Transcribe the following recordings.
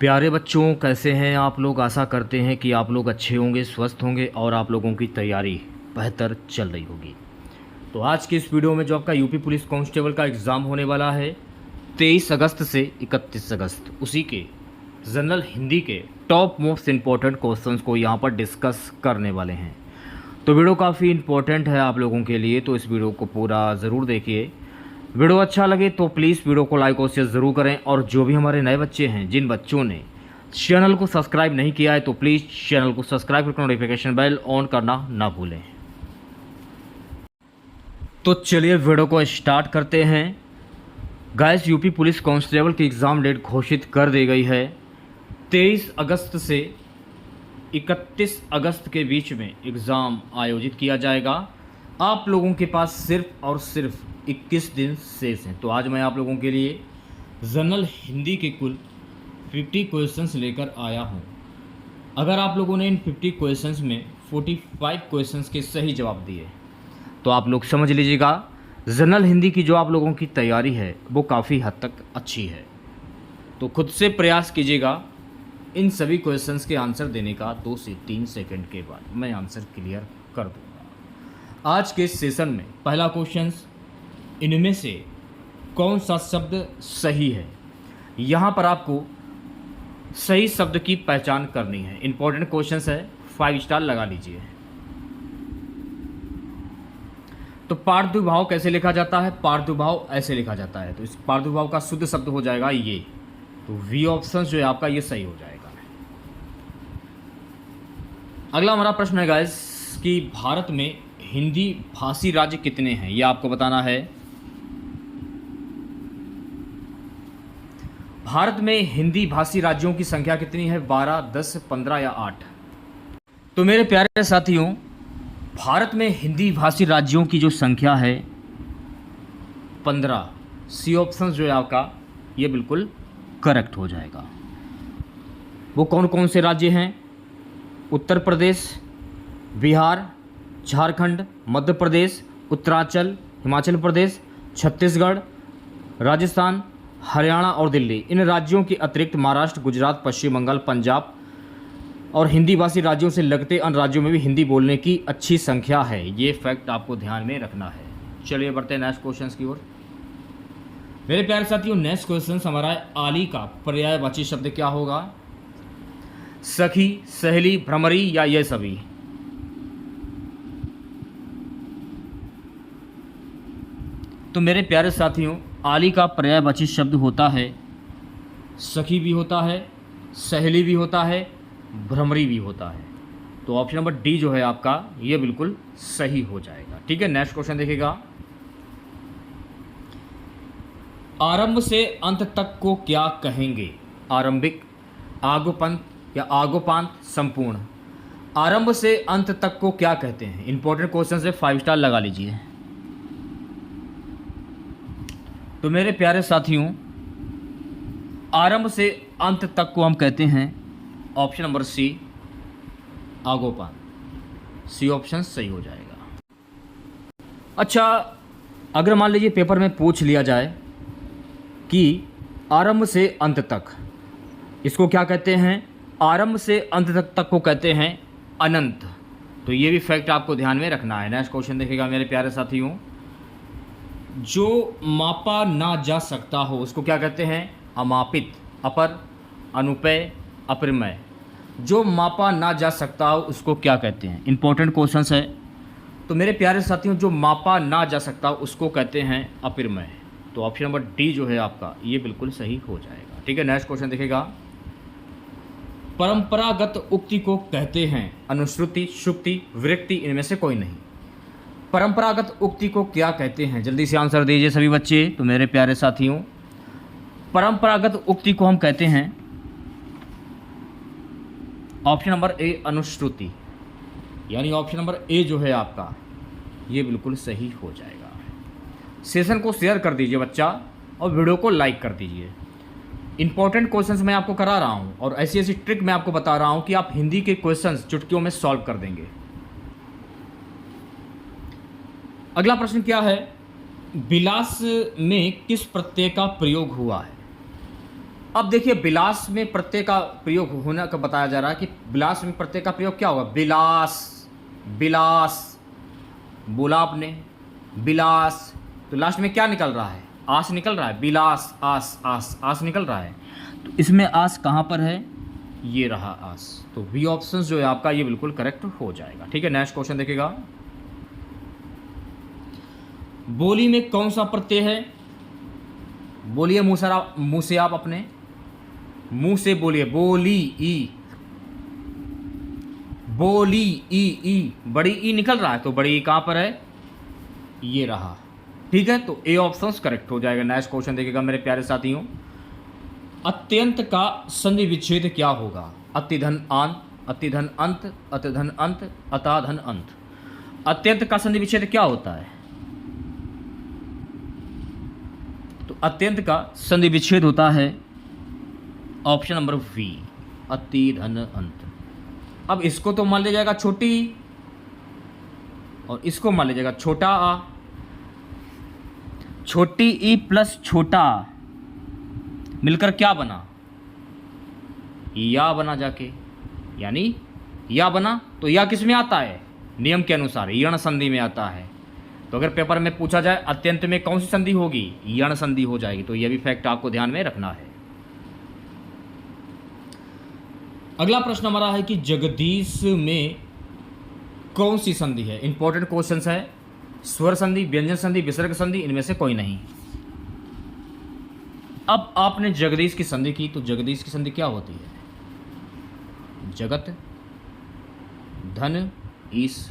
प्यारे बच्चों, कैसे हैं आप लोग। आशा करते हैं कि आप लोग अच्छे होंगे, स्वस्थ होंगे और आप लोगों की तैयारी बेहतर चल रही होगी। तो आज की इस वीडियो में जो आपका यूपी पुलिस कांस्टेबल का एग्ज़ाम होने वाला है 23 अगस्त से 31 अगस्त, उसी के जनरल हिंदी के टॉप मोस्ट इम्पोर्टेंट क्वेश्चंस को यहाँ पर डिस्कस करने वाले हैं। तो वीडियो काफ़ी इम्पोर्टेंट है आप लोगों के लिए, तो इस वीडियो को पूरा ज़रूर देखिए। वीडियो अच्छा लगे तो प्लीज़ वीडियो को लाइक और शेयर ज़रूर करें, और जो भी हमारे नए बच्चे हैं, जिन बच्चों ने चैनल को सब्सक्राइब नहीं किया है, तो प्लीज़ चैनल को सब्सक्राइब करके नोटिफिकेशन बेल ऑन करना ना भूलें। तो चलिए वीडियो को स्टार्ट करते हैं। गाइस, यूपी पुलिस कांस्टेबल की एग्ज़ाम डेट घोषित कर दी गई है। 23 अगस्त से 31 अगस्त के बीच में एग्ज़ाम आयोजित किया जाएगा। आप लोगों के पास सिर्फ और सिर्फ 21 दिन शेष हैं। तो आज मैं आप लोगों के लिए जनरल हिंदी के कुल 50 क्वेश्चंस लेकर आया हूं। अगर आप लोगों ने इन 50 क्वेश्चंस में 45 क्वेश्चंस के सही जवाब दिए तो आप लोग समझ लीजिएगा जनरल हिंदी की जो आप लोगों की तैयारी है वो काफ़ी हद तक अच्छी है। तो खुद से प्रयास कीजिएगा इन सभी क्वेश्चंस के आंसर देने का। 2 से 3 सेकंड के बाद मैं आंसर क्लियर कर दूंगा। आज के सेशन में पहला क्वेश्चन, इनमें से कौन सा शब्द सही है। यहाँ पर आपको सही शब्द की पहचान करनी है। इंपॉर्टेंट क्वेश्चन है, 5 स्टार लगा लीजिए। तो पार्थिव कैसे लिखा जाता है? पार्थिव ऐसे लिखा जाता है। तो इस पार्थिव का शुद्ध शब्द हो जाएगा ये। तो वी ऑप्शन जो है आपका ये सही हो जाएगा। अगला हमारा प्रश्न है गाइस कि भारत में हिंदी भाषी राज्य कितने हैं, ये आपको बताना है। भारत में हिंदी भाषी राज्यों की संख्या कितनी है? 12, 10, 15 या 8? तो मेरे प्यारे साथियों, भारत में हिंदी भाषी राज्यों की जो संख्या है 15। सी ऑप्शन जो है आपका ये बिल्कुल करेक्ट हो जाएगा। वो कौन कौन से राज्य हैं? उत्तर प्रदेश, बिहार, झारखंड, मध्य प्रदेश, उत्तरांचल, हिमाचल प्रदेश, छत्तीसगढ़, राजस्थान, हरियाणा और दिल्ली। इन राज्यों के अतिरिक्त महाराष्ट्र, गुजरात, पश्चिम बंगाल, पंजाब और हिंदी भाषी राज्यों से लगते अन्य राज्यों में भी हिंदी बोलने की अच्छी संख्या है। ये फैक्ट आपको ध्यान में रखना है। चलिए बढ़ते हैं नेक्स्ट क्वेश्चन की ओर। मेरे प्यारे साथियों, नेक्स्ट क्वेश्चन हमारा है, आली का पर्यायवाची शब्द क्या होगा? सखी, सहेली, भ्रमरी या ये सभी? तो मेरे प्यारे साथियों, आली का पर्यायवाची शब्द होता है सखी भी होता है, सहेली भी होता है, भ्रमरी भी होता है। तो ऑप्शन नंबर डी जो है आपका ये बिल्कुल सही हो जाएगा। ठीक है, नेक्स्ट क्वेश्चन देखिएगा। आरंभ से अंत तक को क्या कहेंगे? आरंभिक, आगोपंत या आगोपांत, संपूर्ण। आरंभ से अंत तक को क्या कहते हैं? इंपॉर्टेंट क्वेश्चन है, 5 स्टार लगा लीजिए। तो मेरे प्यारे साथियों, आरंभ से अंत तक को हम कहते हैं ऑप्शन नंबर सी, आगोपांत। सी ऑप्शन सही हो जाएगा। अच्छा, अगर मान लीजिए पेपर में पूछ लिया जाए कि आरंभ से अंत तक, इसको क्या कहते हैं? आरंभ से अंत तक को कहते हैं अनंत। तो ये भी फैक्ट आपको ध्यान में रखना है। नेक्स्ट क्वेश्चन देखिएगा मेरे प्यारे साथियों। जो मापा ना जा सकता हो उसको क्या कहते हैं? अमापित, अपर, अनुपेय, अपरिमेय। जो मापा ना जा सकता हो उसको क्या कहते हैं? इंपॉर्टेंट क्वेश्चन है। तो मेरे प्यारे साथियों, जो मापा ना जा सकता उसको कहते हैं अपरिमेय। तो ऑप्शन नंबर डी जो है आपका ये बिल्कुल सही हो जाएगा। ठीक है, नेक्स्ट क्वेश्चन देखिएगा। परंपरागत उक्ति को कहते हैं अनुश्रुति, शुक्ति, वृत्ति, इनमें से कोई नहीं। परंपरागत उक्ति को क्या कहते हैं? जल्दी से आंसर दीजिए सभी बच्चे। तो मेरे प्यारे साथियों, परंपरागत उक्ति को हम कहते हैं ऑप्शन नंबर ए, अनुश्रुति। यानी ऑप्शन नंबर ए जो है आपका ये बिल्कुल सही हो जाएगा। सेशन को शेयर कर दीजिए बच्चा, और वीडियो को लाइक कर दीजिए। इंपॉर्टेंट क्वेश्चंस मैं आपको करा रहा हूं, और ऐसी ऐसी ट्रिक मैं आपको बता रहा हूं कि आप हिंदी के क्वेश्चंस चुटकियों में सॉल्व कर देंगे। अगला प्रश्न क्या है? विलास में किस प्रत्यय का प्रयोग हुआ है? अब देखिए विलास में प्रत्यय का प्रयोग होने का बताया जा रहा है कि विलास में प्रत्यय का प्रयोग क्या होगा, विलास, विलास बोला आपने, विलास, तो लास्ट में क्या निकल रहा है, आस निकल रहा है, विलास, आस, आस, आस निकल रहा है। तो इसमें आस कहाँ पर है, ये रहा आस। तो बी ऑप्शन जो है आपका ये बिल्कुल करेक्ट हो जाएगा। ठीक है, नेक्स्ट क्वेश्चन देखिएगा, बोली में कौन सा प्रत्यय है, बोलिए मुंह से आप अपने मुंह से बोलिए, बोली ई, बोली ई, बड़ी ई निकल रहा है, तो बड़ी ई कहां पर है, ये रहा। ठीक है, तो ए ऑप्शन करेक्ट हो जाएगा। नेक्स्ट क्वेश्चन देखिएगा मेरे प्यारे साथियों, अत्यंत का संधि विच्छेद क्या होगा, अतिधन आन, अतिधन अंत, अतिधन अंत, अताधन अंत। अत्यंत का संधि विच्छेद क्या होता है, तो अत्यंत का संधि विच्छेद होता है ऑप्शन नंबर वी, अति धन अंत। अब इसको तो मान लिया जाएगा छोटी और इसको मान लिया जाएगा छोटा आ, छोटी ई प्लस छोटा आ मिलकर क्या बना, या बना जाके, यानी या बना। तो या किस में आता है, नियम के अनुसार यण संधि में आता है। तो अगर पेपर में पूछा जाए अत्यंत में कौन सी संधि होगी, यण संधि हो जाएगी। तो यह भी फैक्ट आपको ध्यान में रखना है। अगला प्रश्न हमारा है कि जगदीश में कौन सी संधि है। इंपॉर्टेंट क्वेश्चंस है, स्वर संधि, व्यंजन संधि, विसर्ग संधि, इनमें से कोई नहीं। अब आपने जगदीश की संधि की, तो जगदीश की संधि क्या होती है, जगत धन ईश,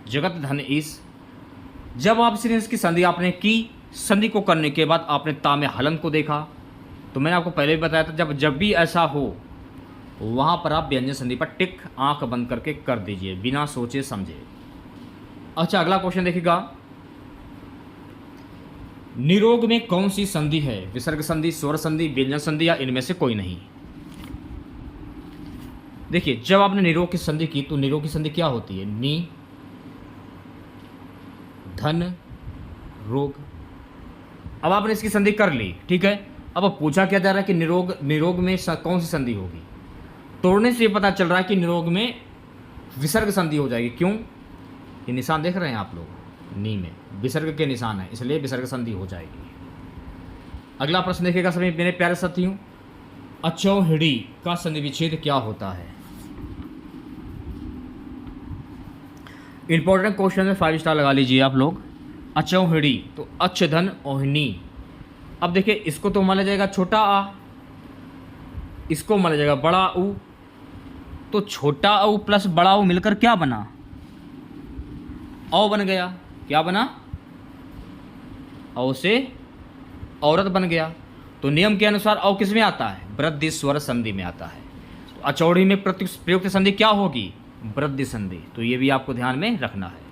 जगत धन ईश। जब आप इसकी संधि आपने की, संधि को करने के बाद आपने ता में हलन को देखा, तो मैंने आपको पहले भी बताया था, जब भी ऐसा हो वहां पर आप व्यंजन संधि पर टिक आंख बंद करके कर दीजिए, बिना सोचे समझे। अच्छा, अगला क्वेश्चन देखिएगा, निरोग में कौन सी संधि है, विसर्ग संधि, स्वर संधि, व्यंजन संधि, या इनमें से कोई नहीं। देखिए, जब आपने निरोग की संधि की, तो निरोग की संधि क्या होती है, नी धन रोग। अब आपने इसकी संधि कर ली, ठीक है। अब पूछा क्या जा रहा है कि निरोग में कौन सी संधि होगी। तोड़ने से ये पता चल रहा है कि निरोग में विसर्ग संधि हो जाएगी। क्यों, ये निशान देख रहे हैं आप लोग, नी में विसर्ग के निशान है, इसलिए विसर्ग संधि हो जाएगी। अगला प्रश्न देखिएगा सभी मेरे प्यारे साथियों, अचौहिड़ी का संधि विच्छेद क्या होता है। इंपॉर्टेंट क्वेश्चन में 5 स्टार लगा लीजिए आप लोग। अचौहिड़ी, तो अच धन ओहनी। अब देखिए, इसको तो माना जाएगा छोटा आ, इसको माना जाएगा बड़ा ऊ। तो छोटा ऊ प्लस बड़ा ऊ मिलकर क्या बना, औ बन गया। क्या बना, औ से औरत बन गया। तो नियम के अनुसार औ किस में आता है, वृद्धि स्वर संधि में आता है। तो अचौड़ी में प्रयुक्त संधि क्या होगी, वृद्धि संधि। तो ये भी आपको ध्यान में रखना है।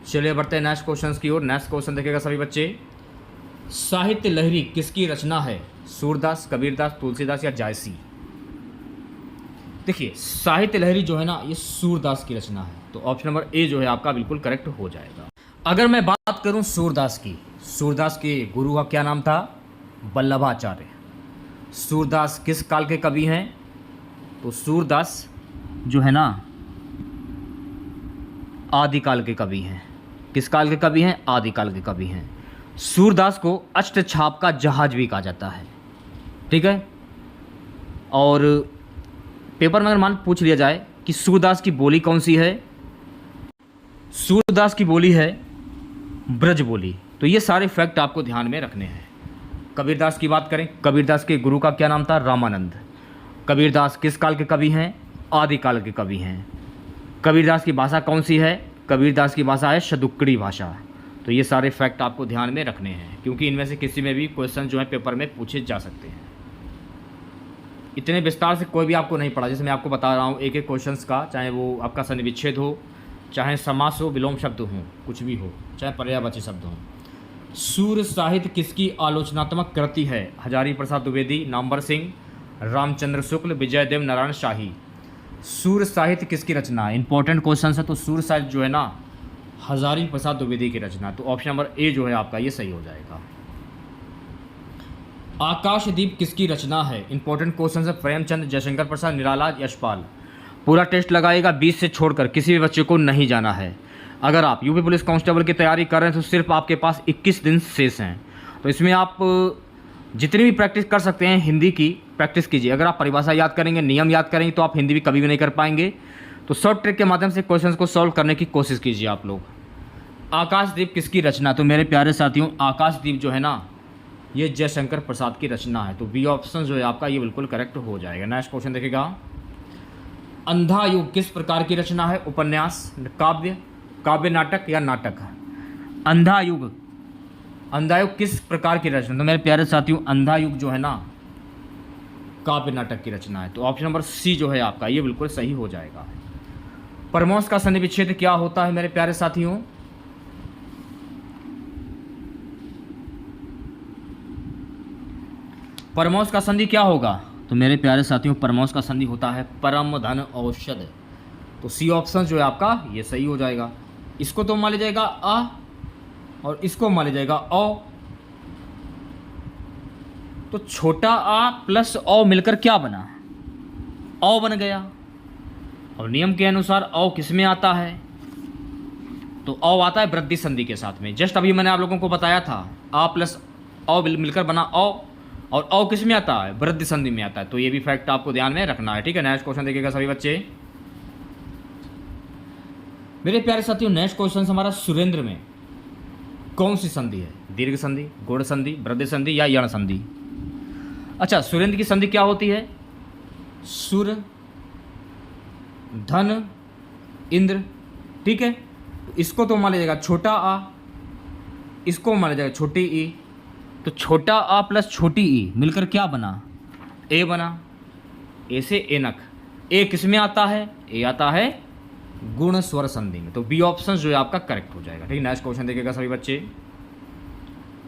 चलिए बढ़ते हैं नेक्स्ट क्वेश्चन की ओर। नेक्स्ट क्वेश्चन देखेगा सभी बच्चे, साहित्य लहरी किसकी रचना है, सूरदास, कबीरदास, तुलसीदास या जायसी। देखिए, साहित्य लहरी जो है ना, ये सूरदास की रचना है। तो ऑप्शन नंबर ए जो है आपका बिल्कुल करेक्ट हो जाएगा। अगर मैं बात करूं सूरदास की, सूरदास के गुरु का क्या नाम था, वल्लभाचार्य। सूरदास किस काल के कवि हैं, तो सूरदास जो है ना आदिकाल के कवि हैं। किस काल के कवि हैं, आदिकाल के कवि हैं। सूरदास को अष्टछाप का जहाज भी कहा जाता है, ठीक है। और पेपर में अगर मान पूछ लिया जाए कि सूरदास की बोली कौन सी है, सूरदास की बोली है ब्रज बोली। तो ये सारे फैक्ट आपको ध्यान में रखने हैं। कबीरदास की बात करें, कबीरदास के गुरु का क्या नाम था, रामानंद। कबीरदास किस काल के कवि हैं, आदिकाल के कवि हैं। कबीरदास की भाषा कौन सी है, कबीरदास की भाषा है शतुक्कड़ी भाषा। तो ये सारे फैक्ट आपको ध्यान में रखने हैं, क्योंकि इनमें से किसी में भी क्वेश्चन जो है पेपर में पूछे जा सकते हैं। इतने विस्तार से कोई भी आपको नहीं पढ़ा, जैसे मैं आपको बता रहा हूँ एक एक क्वेश्चंस का, चाहे वो आपका संधि विच्छेद हो, चाहे समास हो, विलोम शब्द हो, कुछ भी हो, चाहे पर्यायवाची शब्द हो। सूर साहित्य किसकी आलोचनात्मक कृति है, हजारी प्रसाद द्विवेदी, नामवर सिंह, रामचंद्र शुक्ल, विजयदेव नारायण शाही। सूर साहित्य किसकी रचना है, इंपॉर्टेंट क्वेश्चन है। तो सूर साहित्य जो है ना हजारी प्रसाद द्विवेदी की रचना। तो ऑप्शन नंबर ए जो है आपका ये सही हो जाएगा। आकाशदीप किसकी रचना है? इंपॉर्टेंट क्वेश्चन है। प्रेमचंद, जयशंकर प्रसाद, निराला, यशपाल। पूरा टेस्ट लगाएगा, 20 से छोड़कर किसी भी बच्चे को नहीं जाना है। अगर आप यूपी पुलिस कांस्टेबल की तैयारी कर रहे हैं तो सिर्फ आपके पास 21 दिन शेष हैं। तो इसमें आप जितनी भी प्रैक्टिस कर सकते हैं हिंदी की प्रैक्टिस कीजिए। अगर आप परिभाषा याद करेंगे, नियम याद करेंगे तो आप हिंदी भी कभी भी नहीं कर पाएंगे। तो शॉर्ट ट्रिक के माध्यम से क्वेश्चंस को सॉल्व करने की कोशिश कीजिए आप लोग। आकाशदीप किसकी रचना? तो मेरे प्यारे साथियों, आकाशदीप जो है ना, ये जयशंकर प्रसाद की रचना है। तो बी ऑप्शन जो है आपका ये बिल्कुल करेक्ट हो जाएगा। नेक्स्ट क्वेश्चन देखिएगा। अंधा युग किस प्रकार की रचना है? उपन्यास, काव्य, काव्य नाटक या नाटक? अंधा युग किस प्रकार की रचना? तो मेरे प्यारे साथियों, अंधा युग जो है ना, काव्य नाटक की रचना है। तो ऑप्शन नंबर सी जो है आपका ये बिल्कुल सही हो जाएगा। परमोश का संधि विच्छेद क्या होता है मेरे प्यारे साथियों? परमोश का संधि क्या होगा? तो मेरे प्यारे साथियों, परमोश का संधि होता है परम धन औषध। तो सी ऑप्शन जो है आपका ये सही हो जाएगा। इसको तो मान लीजिएगा अ और इसको मान लीजिएगा औ। तो छोटा आ प्लस औ मिलकर क्या बना? औ बन गया। और नियम के अनुसार औ किस में आता है? तो औ आता है वृद्धि संधि के साथ में। जस्ट अभी मैंने आप लोगों को बताया था, आ प्लस औ मिलकर बना औ, और औ किस में आता है? वृद्धि संधि में आता है। तो ये भी फैक्ट आपको ध्यान में रखना है, ठीक है। नेक्स्ट क्वेश्चन देखिएगा सभी बच्चे। मेरे प्यारे साथियों, नेक्स्ट क्वेश्चन हमारा सुरेंद्र में कौन सी संधि है? दीर्घ संधि, गुण संधि, वृद्धि संधि या यण संधि? अच्छा, सुरेंद्र की संधि क्या होती है? सुर, धन, इंद्र, ठीक है। इसको तो मान लीजिएगा छोटा आ, इसको मान लीजिएगा छोटी ई। तो छोटा आ प्लस छोटी ई मिलकर क्या बना? ए बना। ए से एनक। ए किस में आता है? ए आता है गुण स्वर संधि में। तो बी ऑप्शन जो है आपका करेक्ट हो जाएगा, ठीक है। नेक्स्ट क्वेश्चन देखिएगा सभी बच्चे।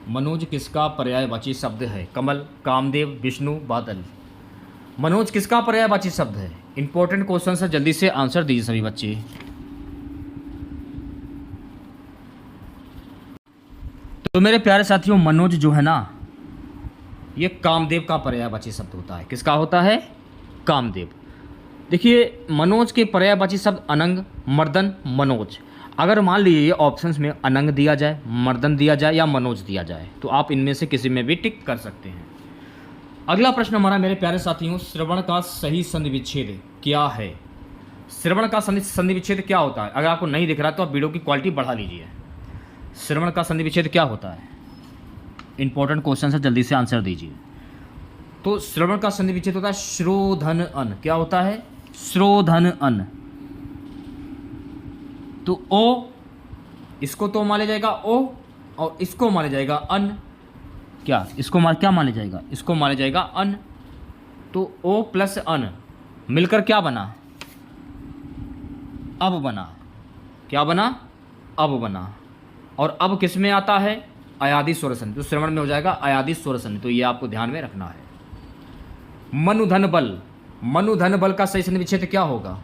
मनोज किसका पर्यायवाची शब्द है? कमल, कामदेव, विष्णु, बादल। मनोज किसका पर्यायवाची शब्द है? इंपॉर्टेंट क्वेश्चन है, जल्दी से आंसर दीजिए सभी बच्चे। तो मेरे प्यारे साथियों, मनोज जो है ना, ये कामदेव का पर्यायवाची शब्द होता है। किसका होता है? कामदेव। देखिए, मनोज के पर्यायवाची शब्द अनंग, मर्दन, मनोज। अगर मान लीजिए ये ऑप्शंस में अनंग दिया जाए, मर्दन दिया जाए या मनोज दिया जाए, तो आप इनमें से किसी में भी टिक कर सकते हैं। अगला प्रश्न हमारा मेरे प्यारे साथियों, श्रवण का सही संधि विच्छेद क्या है? श्रवण का संधि विच्छेद क्या होता है? अगर आपको नहीं दिख रहा तो आप वीडियो की क्वालिटी बढ़ा लीजिए। श्रवण का संधि विच्छेद क्या होता है? इंपॉर्टेंट क्वेश्चन है, जल्दी से आंसर दीजिए। तो श्रवण का संधि विच्छेद होता है श्रोधन अन। क्या होता है? श्रोधन अन। तो ओ, इसको तो मान लिया जाएगा ओ, और इसको मान लिया जाएगा अन। क्या इसको क्या मान लिया जाएगा? इसको मान लिया जाएगा अन। तो ओ प्लस अन मिलकर क्या बना? अब बना। क्या बना? अब बना। और अब किस में आता है? अयादि स्वर संधि। तो श्रवण में हो जाएगा अयादि स्वर संधि। तो ये आपको ध्यान में रखना है। मनुधन बल, मनुधन बल का सही संधि विच्छेद क्या होगा?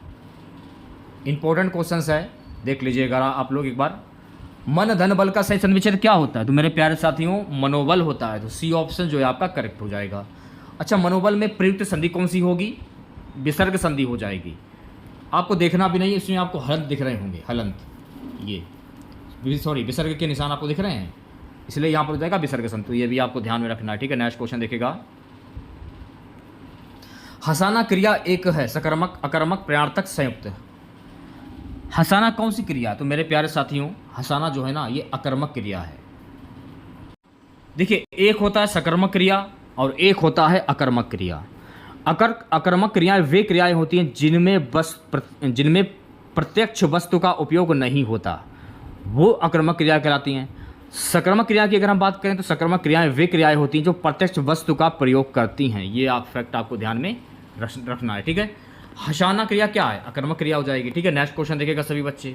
इंपॉर्टेंट क्वेश्चन है, देख लीजिएगा आप लोग एक बार। मन धन बल का सही संधि विच्छेद क्या होता है? तो मेरे प्यारे साथियों, मनोबल होता है। तो सी ऑप्शन जो है आपका करेक्ट हो जाएगा। अच्छा, मनोबल में प्रयुक्त संधि कौन सी होगी? विसर्ग संधि हो जाएगी। आपको देखना भी नहीं, इसमें आपको हलंत दिख रहे होंगे। हलंत, ये सॉरी विसर्ग के निशान आपको दिख रहे हैं, इसलिए यहाँ पर हो जाएगा विसर्ग संधि। तो ये भी आपको ध्यान में रखना है, ठीक है। नेक्स्ट क्वेश्चन देखिएगा। हंसाना क्रिया एक है, सकर्मक, अकर्मक, प्रयार्थक, संयुक्त। हंसाना कौन सी क्रिया है? तो मेरे प्यारे साथियों, हंसाना जो है ना, ये अकर्मक क्रिया है। देखिए, एक होता है सकर्मक क्रिया और एक होता है अकर्मक क्रिया। अकर्मक क्रियाएं वे क्रियाएं होती हैं जिनमें प्रत्यक्ष वस्तु का उपयोग नहीं होता, वो अकर्मक क्रिया कहलाती हैं। सकर्मक क्रिया की अगर हम बात करें तो सकर्मक क्रियाएं वे क्रियाएं होती हैं जो प्रत्यक्ष वस्तु का प्रयोग करती हैं। ये आप फैक्ट आपको ध्यान में रखना है, ठीक है। हंसाना क्रिया क्या है? अकर्मक क्रिया हो जाएगी, ठीक है। नेक्स्ट क्वेश्चन देखिएगा सभी बच्चे।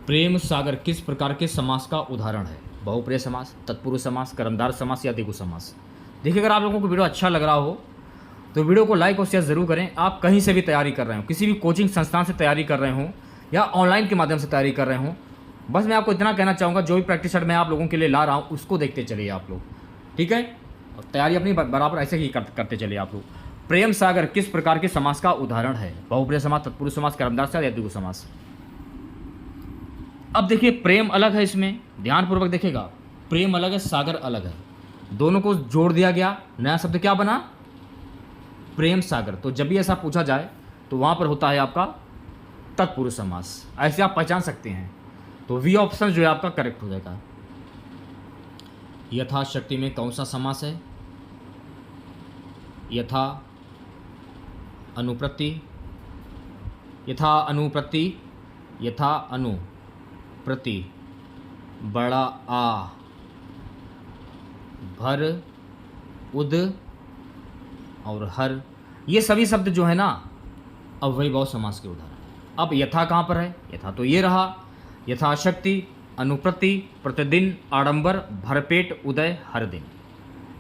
प्रेम सागर किस प्रकार के समास का उदाहरण है? बहुप्रिय समास, तत्पुरुष समास, कर्मधार समास या द्विगु समास? देखिए, अगर आप लोगों को वीडियो अच्छा लग रहा हो तो वीडियो को लाइक और शेयर जरूर करें। आप कहीं से भी तैयारी कर रहे हो, किसी भी कोचिंग संस्थान से तैयारी कर रहे हो या ऑनलाइन के माध्यम से तैयारी कर रहे हो, बस मैं आपको इतना कहना चाहूँगा, जो भी प्रैक्टिस सेट मैं आप लोगों के लिए ला रहा हूँ उसको देखते चलिए आप लोग। ठीक है, और तैयारी अपनी बराबर ऐसे ही करते चले आप लोग। प्रेम सागर किस प्रकार के समास का उदाहरण है? बहुप्रिय समास, तत्पुरुष समास, कर्मधारय समास या द्विगु समास। अब देखिए प्रेम अलग है, इसमें ध्यानपूर्वक देखिएगा, प्रेम अलग है, सागर अलग है, दोनों को जोड़ दिया गया, नया शब्द क्या बना? प्रेम सागर। तो जब भी ऐसा पूछा जाए तो वहां पर होता है आपका तत्पुरुष समास, ऐसे आप पहचान सकते हैं। तो वी ऑप्शन जो है आपका करेक्ट हो जाएगा। यथाशक्ति में कौन सा समास है? यथा अनुप्रति, यथा अनुप्रति, यथा अनुप्रति, बड़ा आ, भर, उद और हर, ये सभी शब्द जो है ना अव्ययभाव समास के उदाहरण है। अब यथा कहाँ पर है? यथा तो ये रहा, यथाशक्ति, अनुप्रति, प्रतिदिन, आडंबर, भरपेट, उदय, हर दिन,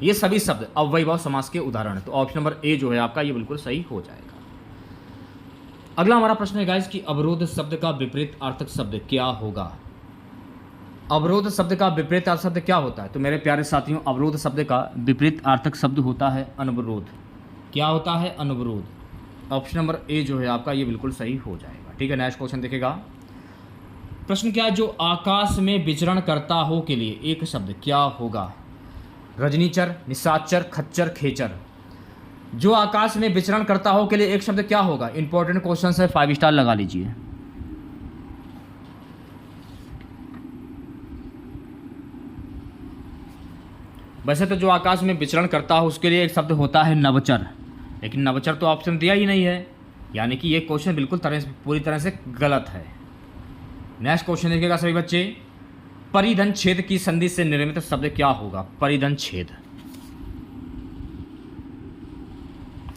ये सभी शब्द अव्ययभाव समास के उदाहरण है। तो ऑप्शन नंबर ए जो है आपका ये बिल्कुल सही हो जाएगा। अगला हमारा प्रश्न है गाइस कि अवरोध शब्द का विपरीत अर्थक शब्द क्या होगा? अवरोध शब्द का विपरीत अर्थक शब्द क्या होता है? तो मेरे प्यारे साथियों, अवरोध शब्द का विपरीत अर्थक शब्द होता है अनवरोध। क्या होता है? अनवरोध। ऑप्शन नंबर ए जो है आपका ये बिल्कुल सही हो जाएगा। ठीक है, नेक्स्ट क्वेश्चन देखेगा। प्रश्न क्या है? जो आकाश में विचरण करता हो के लिए एक शब्द क्या होगा? रजनीचर, निशाचर, खच्चर, खेचर। जो आकाश में विचरण करता हो के लिए एक शब्द क्या होगा? इंपॉर्टेंट क्वेश्चन है, 5 स्टार लगा लीजिए। वैसे तो जो आकाश में विचरण करता हो उसके लिए एक शब्द होता है नवचर, लेकिन नवचर तो ऑप्शन दिया ही नहीं है, यानी कि ये क्वेश्चन बिल्कुल पूरी तरह से गलत है। नेक्स्ट क्वेश्चन देखिएगा सभी बच्चे, परिधन छेद की संधि से निर्मित शब्द क्या होगा? परिधन छेद।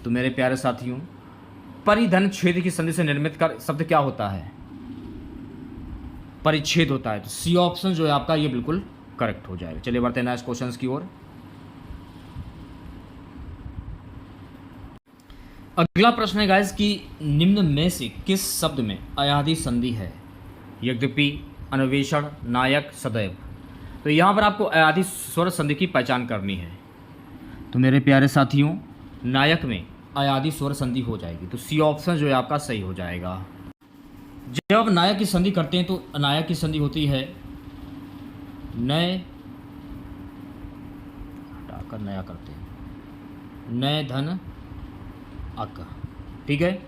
तो मेरे प्यारे साथियों, परिधन छेद की संधि से निर्मित का शब्द क्या होता है? परिच्छेद होता है। तो सी ऑप्शन जो है आपका ये बिल्कुल करेक्ट हो जाएगा। चलिए बढ़ते हैं नेक्स्ट क्वेश्चंस की ओर। अगला प्रश्न है गाइस कि निम्न में से किस शब्द में अयादि संधि है? यद्यपि, अन्वेषण, नायक, सदैव। तो यहाँ पर आपको अयादि स्वर संधि की पहचान करनी है। तो मेरे प्यारे साथियों, नायक में अयादि स्वर संधि हो जाएगी। तो सी ऑप्शन जो है आपका सही हो जाएगा। जब नायक की संधि करते हैं तो अनायक की संधि होती है नय, हटाकर नया करते हैं, नय धन अक। ठीक है,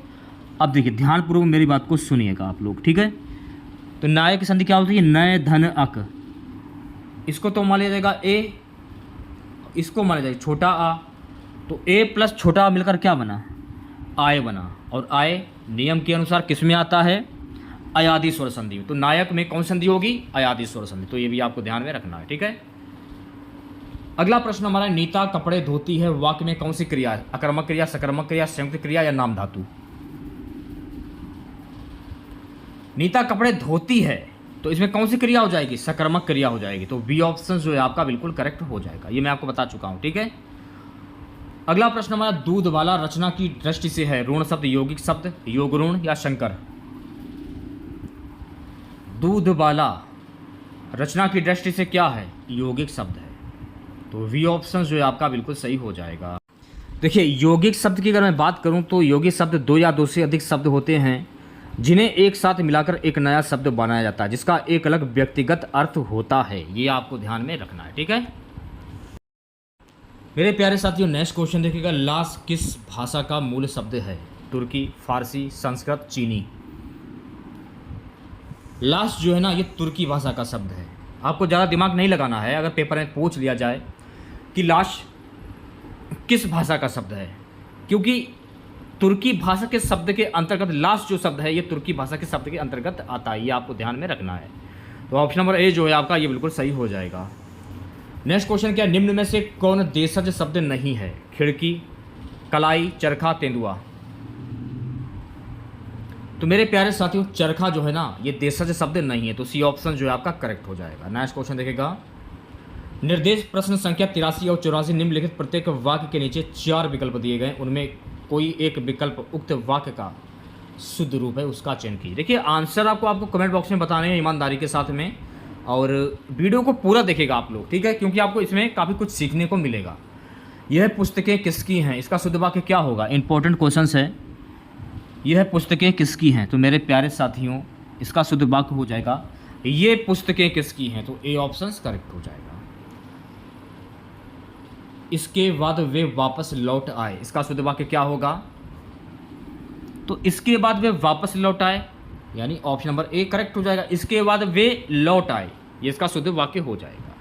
अब देखिए ध्यानपूर्वक मेरी बात को सुनिएगा आप लोग। ठीक है, तो नायक की संधि क्या होती है? नय धन अक। इसको तो मान लिया जाएगा ए, इसको मान लिया जाएगा छोटा आ। तो ए प्लस छोटा आ मिलकर क्या बना? आय बना। और आय नियम के अनुसार किस में आता है? अयादि स्वर संधि में। तो नायक में कौन संधि होगी? अयादि स्वर संधि। तो ये भी आपको ध्यान में रखना है। ठीक है, अगला प्रश्न हमारा, नीता कपड़े धोती है वाक्य में कौन सी क्रिया है? अकर्मक क्रिया, सकर्मक क्रिया, संयुक्त क्रिया या नाम धातु? नीता कपड़े धोती है तो इसमें कौन सी क्रिया हो जाएगी? सकर्मक क्रिया हो जाएगी। तो बी ऑप्शन जो है आपका बिल्कुल करेक्ट हो जाएगा। ये मैं आपको बता चुका हूं। ठीक है, अगला प्रश्न हमारा, दूध वाला रचना की दृष्टि से है ऋण शब्द, यौगिक शब्द, योग ऋण या शंकर? दूध वाला रचना की दृष्टि से क्या है? यौगिक शब्द है। तो वी ऑप्शन जो है आपका बिल्कुल सही हो जाएगा। देखिए, यौगिक शब्द की अगर मैं बात करूं तो यौगिक शब्द दो या दो से अधिक शब्द होते हैं जिन्हें एक साथ मिलाकर एक नया शब्द बनाया जाता है जिसका एक अलग व्यक्तिगत अर्थ होता है। ये आपको ध्यान में रखना है। ठीक है मेरे प्यारे साथियों, नेक्स्ट क्वेश्चन देखिएगा, लाश किस भाषा का मूल शब्द है? तुर्की, फारसी, संस्कृत, चीनी? लाश जो है ना ये तुर्की भाषा का शब्द है। आपको ज़्यादा दिमाग नहीं लगाना है। अगर पेपर में पूछ लिया जाए कि लाश किस भाषा का शब्द है, क्योंकि तुर्की भाषा के शब्द के अंतर्गत लाश जो शब्द है ये तुर्की भाषा के शब्द के अंतर्गत आता है। ये आपको ध्यान में रखना है। तो ऑप्शन नंबर ए जो है आपका ये बिल्कुल सही हो जाएगा। नेक्स्ट क्वेश्चन क्या, निम्न में से कौन देशज शब्द नहीं है? खिड़की, कलाई, चरखा, तेंदुआ? तो मेरे प्यारे साथियों, चरखा जो है ना ये देशज शब्द नहीं है। तो सी ऑप्शन जो है आपका करेक्ट हो जाएगा। नेक्स्ट क्वेश्चन देखेगा, निर्देश प्रश्न संख्या 83 और 84 निम्नलिखित प्रत्येक वाक्य के नीचे 4 विकल्प दिए गए, उनमें कोई एक विकल्प उक्त वाक्य का शुद्ध रूप है, उसका चयन कीजिए। देखिए आंसर आपको कमेंट बॉक्स में बताने हैं ईमानदारी के साथ में। और वीडियो को पूरा देखेगा आप लोग, ठीक है, क्योंकि आपको इसमें काफ़ी कुछ सीखने को मिलेगा। यह पुस्तकें किसकी हैं, इसका शुद्ध वाक्य क्या होगा? इंपॉर्टेंट क्वेश्चन है। यह पुस्तकें किसकी हैं? तो मेरे प्यारे साथियों इसका शुद्ध वाक्य हो जाएगा ये पुस्तकें किसकी हैं, तो ए ऑप्शन करेक्ट हो जाएगा। इसके बाद वे वापस लौट आए, इसका शुद्ध वाक्य क्या होगा? तो इसके बाद वे वापस लौट आए, यानी ऑप्शन नंबर ए करेक्ट हो जाएगा। इसके बाद वे लौट आए, ये इसका शुद्ध वाक्य हो जाएगा।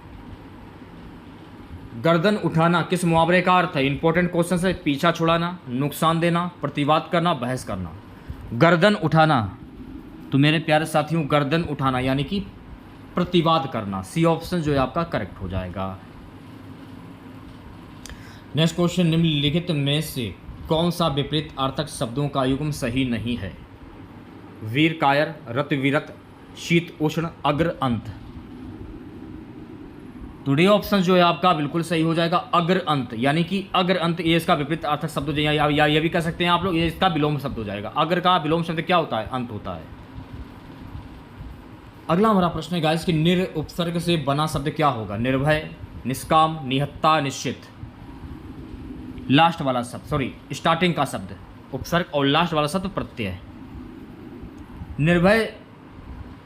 गर्दन उठाना किस मुहावरे का अर्थ है? इंपॉर्टेंट क्वेश्चन है। पीछा छुड़ाना, नुकसान देना, प्रतिवाद करना, बहस करना। गर्दन उठाना, तो मेरे प्यारे साथियों गर्दन उठाना यानी कि प्रतिवाद करना, सी ऑप्शन जो है आपका करेक्ट हो जाएगा। नेक्स्ट क्वेश्चन, निम्नलिखित में से कौन सा विपरीत अर्थक शब्दों का युग्म सही नहीं है? वीर कायर, रत विरत, शीत उष्ण, अग्र अंत। तो डी ऑप्शन जो है आपका बिल्कुल सही हो जाएगा, अग्र अंत, यानी कि अग्र अंत ये इसका विपरीत अर्थक शब्द हो जाएगा, या ये भी कह सकते हैं आप लोग ये इसका विलोम शब्द हो जाएगा। अग्र का विलोम शब्द क्या होता है? अंत होता है। अगला हमारा प्रश्न है गाइस कि निर उपसर्ग से बना शब्द क्या होगा? निर्भय, निष्काम, निहत्ता, निश्चित। लास्ट वाला शब्द, सॉरी स्टार्टिंग का शब्द उपसर्ग और लास्ट वाला शब्द प्रत्यय। निर्भय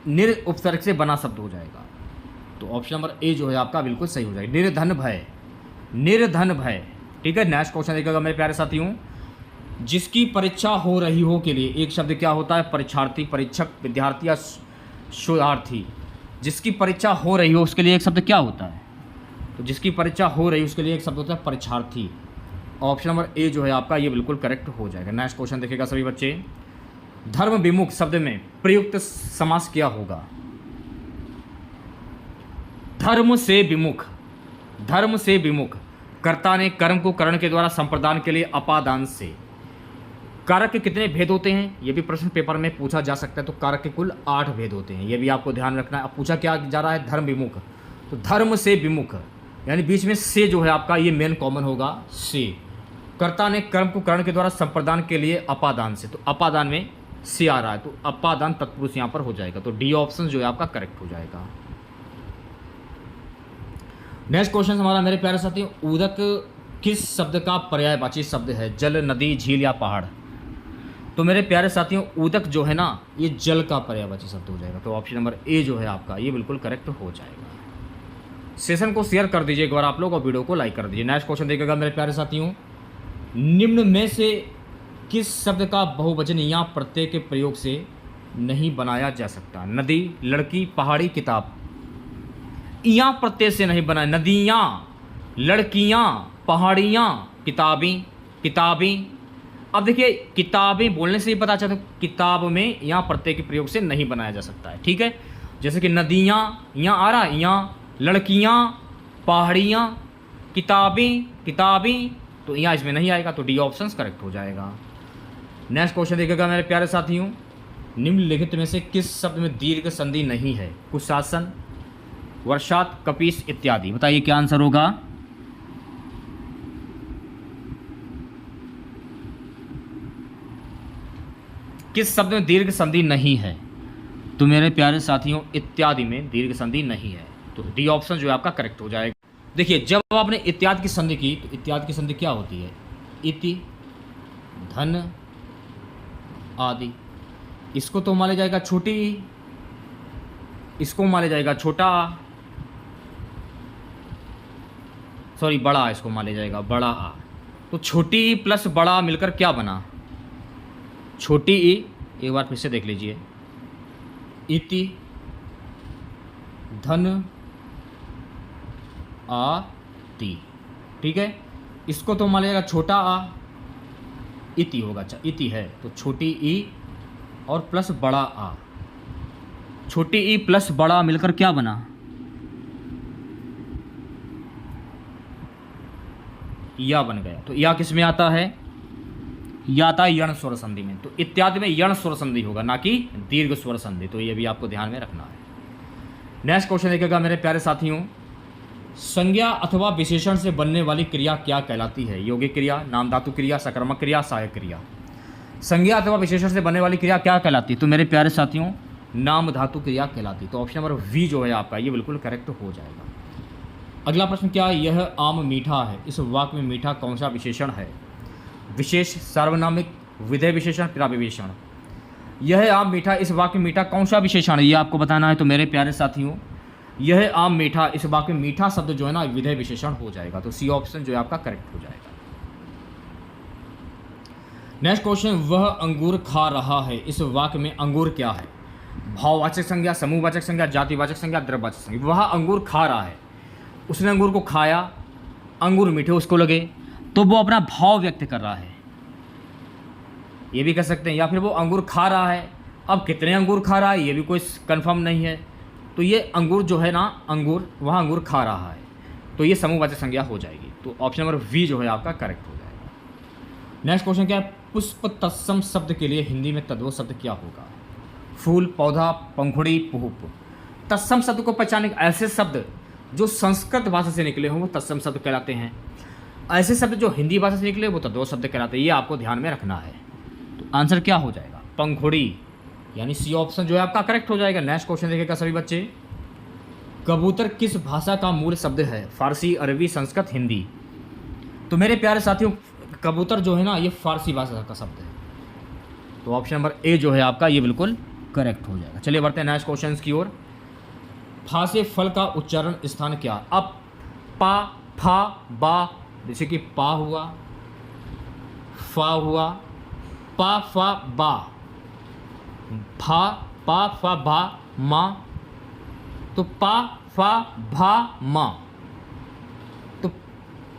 निर उपसर्ग से बना शब्द हो जाएगा, तो ऑप्शन नंबर ए जो है आपका बिल्कुल सही हो जाएगा। निर्धन भय, निर्धन भय, ठीक है। नेक्स्ट क्वेश्चन देखिएगा मेरे प्यारे साथियों, जिसकी परीक्षा हो रही हो के लिए एक शब्द क्या होता है? परीक्षार्थी, परीक्षक, विद्यार्थी या शोधार्थी। जिसकी परीक्षा हो रही हो उसके लिए एक शब्द क्या होता है? तो जिसकी परीक्षा हो रही है उसके लिए एक शब्द होता है परीक्षार्थी। ऑप्शन नंबर ए जो है आपका ये बिल्कुल करेक्ट हो जाएगा। नेक्स्ट क्वेश्चन देखिएगा सभी बच्चे, धर्म विमुख शब्द में प्रयुक्त समास क्या होगा? धर्म से विमुख, धर्म से विमुख, कर्ता ने कर्म को करण के द्वारा संप्रदान के लिए अपादान से। कारक के कितने भेद होते हैं? ये भी प्रश्न पेपर में पूछा जा सकता है। तो कारक के कुल 8 भेद होते हैं, ये भी आपको ध्यान रखना है। अब पूछा क्या जा रहा है? धर्म विमुख, तो धर्म से विमुख यानी बीच में से जो है आपका ये मेन कॉमन होगा से। कर्ता ने कर्म को करण के द्वारा संप्रदान के लिए अपादान से, तो अपादान में से आ रहा है, तो अपादान तत्पुरुष यहाँ पर हो जाएगा, तो डी ऑप्शन जो है आपका करेक्ट हो जाएगा। नेक्स्ट क्वेश्चन हमारा मेरे प्यारे साथियों, उदक किस शब्द का पर्यायवाची शब्द है? जल, नदी, झील या पहाड़। तो मेरे प्यारे साथियों उदक जो है ना ये जल का पर्यायवाची शब्द हो जाएगा, तो ऑप्शन नंबर ए जो है आपका ये बिल्कुल करेक्ट हो जाएगा। सेशन को शेयर कर दीजिए एक बार आप लोग और वीडियो को लाइक कर दीजिए। नेक्स्ट क्वेश्चन देखिएगा मेरे प्यारे साथियों, निम्न में से किस शब्द का बहुवचन या प्रत्यय के प्रयोग से नहीं बनाया जा सकता? नदी, लड़की, पहाड़ी, किताब। या प्रत्यय से नहीं बनाए, नदियाँ, लड़कियाँ, पहाड़ियाँ, किताबें, किताबें। अब देखिए किताबें बोलने से ही पता चलता है किताब में यहाँ प्रत्यय के प्रयोग से नहीं बनाया जा सकता है, ठीक है। जैसे कि नदियाँ यहाँ आ रहा है, यहाँ लड़कियाँ, पहाड़ियाँ, किताबें, किताबें, तो यहाँ इसमें नहीं आएगा, तो डी ऑप्शन करेक्ट हो जाएगा। नेक्स्ट क्वेश्चन देखिएगा मेरे प्यारे साथियों, निम्नलिखित में से किस शब्द में दीर्घ संधि नहीं है? कुशासन, वर्षात, कपीस इत्यादि। बताइए क्या आंसर होगा? किस शब्द में दीर्घ संधि नहीं है? तो मेरे प्यारे साथियों इत्यादि में दीर्घ संधि नहीं है, तो डी ऑप्शन जो है आपका करेक्ट हो जाएगा। देखिए जब आपने इत्यादि की संधि की तो इत्यादि की संधि क्या होती है? इति, धन, आदि। इसको तो माना जाएगा छोटी ई, इसको माना जाएगा छोटा आ, सॉरी बड़ा आ, इसको माना जाएगा बड़ा आ। तो छोटी ई प्लस बड़ा मिलकर क्या बना? छोटी ई। एक बार फिर से देख लीजिए, इति, धन, आ, ती, ठीक है। इसको तो मान लीजिएगा छोटा आ, इति होगा। अच्छा इति है तो छोटी ई और प्लस बड़ा आ, छोटी ई प्लस बड़ा मिलकर क्या बना? या बन गया। तो या किस में आता है? या आता है यण स्वर संधि में। तो इत्यादि में यण स्वर संधि होगा, ना कि दीर्घ स्वर संधि, तो ये भी आपको ध्यान में रखना है। नेक्स्ट क्वेश्चन देखिएगा मेरे प्यारे साथियों, संज्ञा अथवा विशेषण से बनने वाली क्रिया क्या कहलाती है? यौगिक क्रिया, नाम धातु क्रिया, सकर्मक क्रिया, सहायक क्रिया। संज्ञा अथवा विशेषण से बनने वाली क्रिया क्या कहलाती है? तो मेरे प्यारे साथियों नाम धातु क्रिया कहलाती। तो ऑप्शन नंबर वी जो है आपका ये बिल्कुल करेक्ट हो जाएगा। अगला प्रश्न क्या है, यह आम मीठा है, इस वाक्य में मीठा कौन सा विशेषण है? विशेष, सार्वनामिक, विधेय विशेषण, क्रिया विशेषण। यह आम मीठा, इस वाक्य में मीठा कौन सा विशेषण है, ये आपको बताना है। तो मेरे प्यारे साथियों, यह आम मीठा, इस वाक्य में मीठा शब्द जो है ना विधेय विशेषण हो जाएगा। तो सी ऑप्शन जो है आपका करेक्ट हो जाएगा। नेक्स्ट क्वेश्चन, वह अंगूर खा रहा है, इस वाक्य में अंगूर क्या है? भाववाचक संज्ञा, समूहवाचक संज्ञा, जातिवाचक संज्ञा, द्रव्यवाचक संज्ञा। वह अंगूर खा रहा है, उसने अंगूर को खाया, अंगूर मीठे उसको लगे, तो वो अपना भाव व्यक्त कर रहा है, ये भी कह सकते हैं। या फिर वो अंगूर खा रहा है, अब कितने अंगूर खा रहा है ये भी कोई कंफर्म नहीं है। तो ये अंगूर जो है ना, अंगूर, वहाँ अंगूर खा रहा है, तो ये समूहवाचक संज्ञा हो जाएगी। तो ऑप्शन नंबर वी जो है आपका करेक्ट हो जाएगा। नेक्स्ट क्वेश्चन क्या है, पुष्प तत्सम शब्द के लिए हिंदी में तद्भव शब्द क्या होगा? फूल, पौधा, पंखुड़ी, पुष्प। तत्सम शब्द को पहचानने ऐसे शब्द जो संस्कृत भाषा से निकले हों वो तत्सम शब्द कहलाते हैं, ऐसे शब्द जो हिंदी भाषा से निकले वो तद्भव शब्द कहलाते हैं। ये आपको ध्यान में रखना है। तो आंसर क्या हो जाएगा? पंखुड़ी, यानी सी ऑप्शन जो है आपका करेक्ट हो जाएगा। नेक्स्ट क्वेश्चन देखिएगा सभी बच्चे, कबूतर किस भाषा का मूल शब्द है? फारसी, अरबी, संस्कृत, हिंदी। तो मेरे प्यारे साथियों, कबूतर जो है ना ये फारसी भाषा का शब्द है। तो ऑप्शन नंबर ए जो है आपका ये बिल्कुल करेक्ट हो जाएगा। चलिए बढ़ते हैं नेक्स्ट क्वेश्चन की ओर। फा से फल का उच्चारण स्थान क्या? अब पा, फा, बा, जैसे कि पा हुआ, फा हुआ, पा, फा, बा, फा, पा, फा, भा, मा। तो पा, फा, भा, मा। तो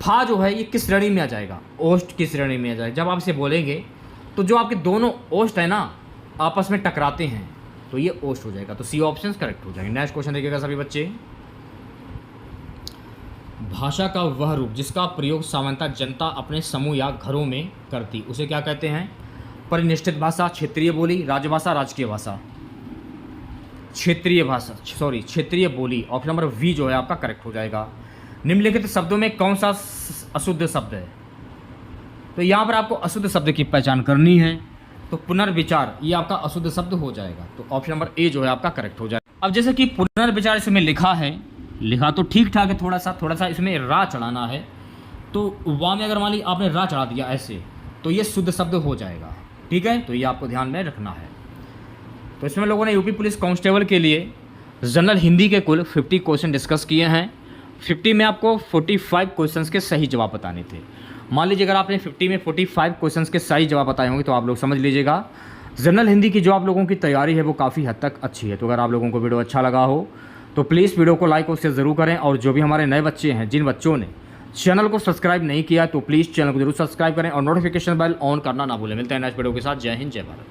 फा जो है ये किस श्रेणी में आ जाएगा? ओष्ठ की श्रेणी में आ जाएगा। जब आप इसे बोलेंगे तो जो आपके दोनों ओष्ठ है ना आपस में टकराते हैं तो ये ओष्ठ हो जाएगा। तो सी ऑप्शन करेक्ट हो जाएंगे। नेक्स्ट क्वेश्चन देखिएगा सभी बच्चे, भाषा का वह रूप जिसका प्रयोग सामान्यतः जनता अपने समूह या घरों में करती उसे क्या कहते हैं? परिनिष्ठित भाषा, क्षेत्रीय बोली, राजभाषा, राजकीय भाषा। क्षेत्रीय भाषा, सॉरी क्षेत्रीय बोली। ऑप्शन नंबर वी जो है आपका करेक्ट हो जाएगा। निम्नलिखित शब्दों में कौन सा अशुद्ध शब्द है? तो यहाँ पर आपको अशुद्ध शब्द की पहचान करनी है। तो पुनर्विचार ये आपका अशुद्ध शब्द हो जाएगा। तो ऑप्शन नंबर ए जो है आपका करेक्ट हो जाएगा। अब जैसे कि पुनर्विचार इसमें लिखा है, लिखा तो ठीक ठाक है, थोड़ा सा इसमें रा चढ़ाना है। तो वा में अगर मान ली आपने रा चढ़ा दिया ऐसे तो ये शुद्ध शब्द हो जाएगा। ठीक है, तो ये आपको ध्यान में रखना है। तो इसमें लोगों ने यूपी पुलिस कांस्टेबल के लिए जनरल हिंदी के कुल 50 क्वेश्चन डिस्कस किए हैं। 50 में आपको 45 क्वेश्चंस के सही जवाब बताने थे। मान लीजिए अगर आपने 50 में 45 क्वेश्चंस के सही जवाब बताए होंगे तो आप लोग समझ लीजिएगा जनरल हिंदी की जो आप लोगों की तैयारी है वो काफ़ी हद तक अच्छी है। तो अगर आप लोगों को वीडियो अच्छा लगा हो तो प्लीज़ वीडियो को लाइक और शेयर ज़रूर करें। और जो भी हमारे नए बच्चे हैं, जिन बच्चों ने चैनल को सब्सक्राइब नहीं किया तो प्लीज़ चैनल को जरूर सब्सक्राइब करें और नोटिफिकेशन बेल ऑन करना ना भूलें। मिलते हैं नेक्स्ट वीडियो के साथ। जय हिंद, जय भारत।